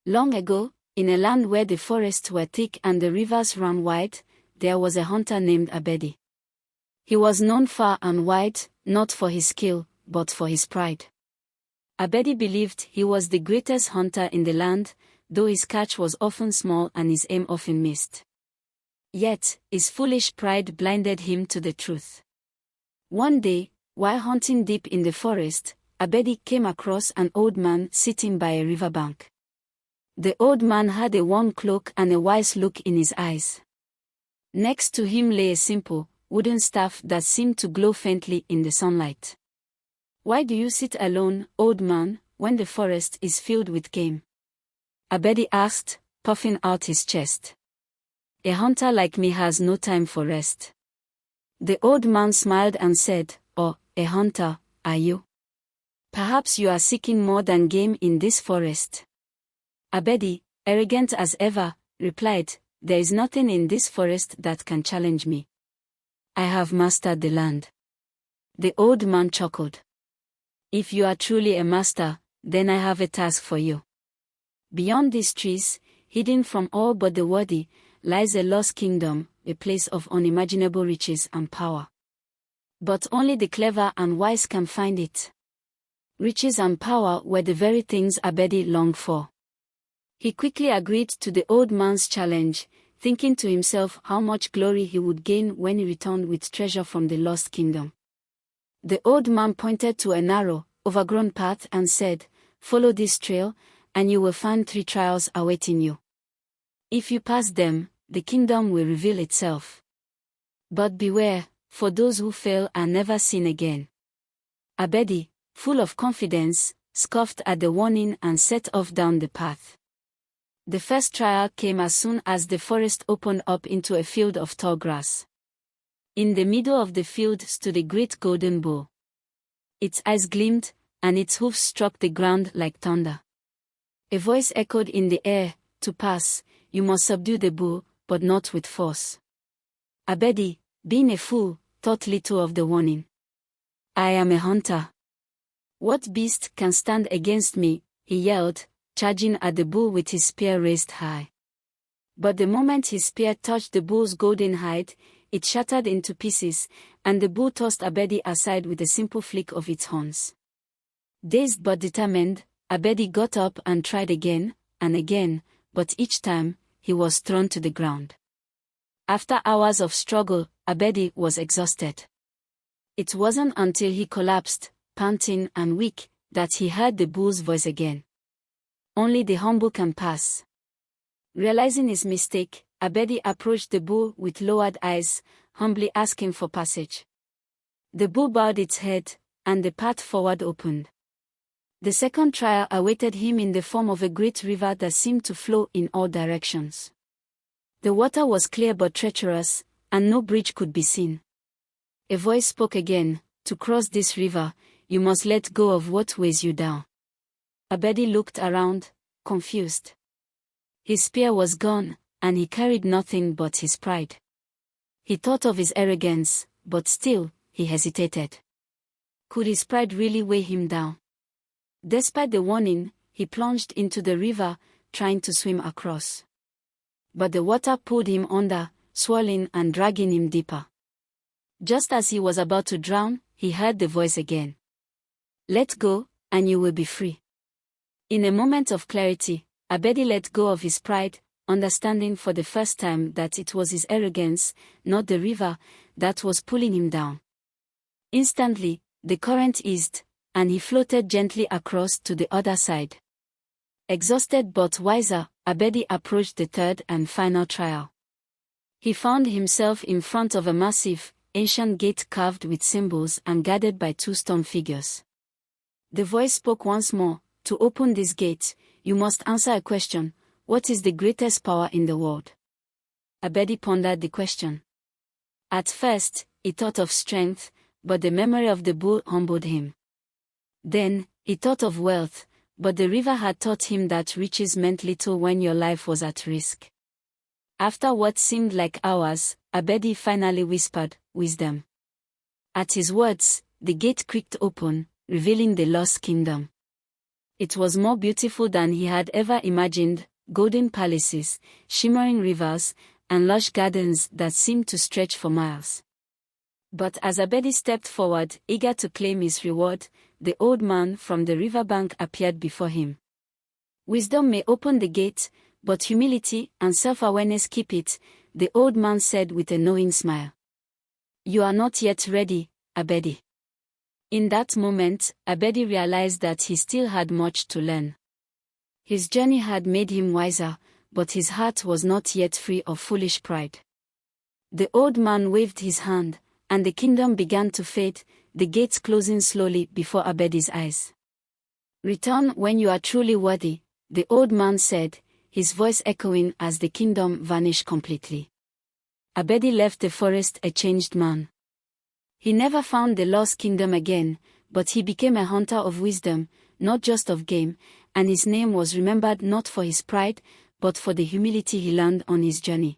Long ago, in a land where the forests were thick and the rivers ran wide, there was a hunter named Abedi. He was known far and wide, not for his skill, but for his pride. Abedi believed he was the greatest hunter in the land, though his catch was often small and his aim often missed. Yet, his foolish pride blinded him to the truth. One day, while hunting deep in the forest, Abedi came across an old man sitting by a riverbank. The old man had a worn cloak and a wise look in his eyes. Next to him lay a simple, wooden staff that seemed to glow faintly in the sunlight. "Why do you sit alone, old man, when the forest is filled with game?" Abedi asked, puffing out his chest. "A hunter like me has no time for rest." The old man smiled and said, "Oh, a hunter, are you? Perhaps you are seeking more than game in this forest." Abedi, arrogant as ever, replied, "There is nothing in this forest that can challenge me. I have mastered the land." The old man chuckled. "If you are truly a master, then I have a task for you. Beyond these trees, hidden from all but the worthy, lies a lost kingdom, a place of unimaginable riches and power. But only the clever and wise can find it." Riches and power were the very things Abedi longed for. He quickly agreed to the old man's challenge, thinking to himself how much glory he would gain when he returned with treasure from the lost kingdom. The old man pointed to a narrow, overgrown path and said, "Follow this trail, and you will find 3 trials awaiting you. If you pass them, the kingdom will reveal itself. But beware, for those who fail are never seen again." Abedi, full of confidence, scoffed at the warning and set off down the path. The first trial came as soon as the forest opened up into a field of tall grass. In the middle of the field stood a great golden bull. Its eyes gleamed, and its hoofs struck the ground like thunder. A voice echoed in the air, "To pass, you must subdue the bull, but not with force." Abedi, being a fool, thought little of the warning. "I am a hunter. What beast can stand against me?" he yelled, charging at the bull with his spear raised high. But the moment his spear touched the bull's golden hide, it shattered into pieces, and the bull tossed Abedi aside with a simple flick of its horns. Dazed but determined, Abedi got up and tried again, and again, but each time, he was thrown to the ground. After hours of struggle, Abedi was exhausted. It wasn't until he collapsed, panting and weak, that he heard the bull's voice again. "Only the humble can pass." Realizing his mistake, Abedi approached the bull with lowered eyes, humbly asking for passage. The bull bowed its head, and the path forward opened. The second trial awaited him in the form of a great river that seemed to flow in all directions. The water was clear but treacherous, and no bridge could be seen. A voice spoke again, "To cross this river, you must let go of what weighs you down." Abedi looked around, confused. His spear was gone, and he carried nothing but his pride. He thought of his arrogance, but still, he hesitated. Could his pride really weigh him down? Despite the warning, he plunged into the river, trying to swim across. But the water pulled him under, swirling and dragging him deeper. Just as he was about to drown, he heard the voice again. "Let go, and you will be free." In a moment of clarity, Abedi let go of his pride, understanding for the first time that it was his arrogance, not the river, that was pulling him down. Instantly, the current eased, and he floated gently across to the other side. Exhausted but wiser, Abedi approached the third and final trial. He found himself in front of a massive, ancient gate carved with symbols and guarded by 2 stone figures. The voice spoke once more, "To open this gate, you must answer a question: what is the greatest power in the world?" Abedi pondered the question. At first, he thought of strength, but the memory of the bull humbled him. Then, he thought of wealth, but the river had taught him that riches meant little when your life was at risk. After what seemed like hours, Abedi finally whispered, "Wisdom." At his words, the gate creaked open, revealing the lost kingdom. It was more beautiful than he had ever imagined, golden palaces, shimmering rivers, and lush gardens that seemed to stretch for miles. But as Abedi stepped forward, eager to claim his reward, the old man from the riverbank appeared before him. Wisdom may open the gate, but humility and self-awareness keep it, the old man said with a knowing smile. You are not yet ready, Abedi. In that moment, Abedi realized that he still had much to learn. His journey had made him wiser, but his heart was not yet free of foolish pride. The old man waved his hand, and the kingdom began to fade, the gates closing slowly before Abedi's eyes. Return when you are truly worthy, the old man said, his voice echoing as the kingdom vanished completely. Abedi left the forest a changed man. He never found the lost kingdom again, but he became a hunter of wisdom, not just of game, and his name was remembered not for his pride, but for the humility he learned on his journey.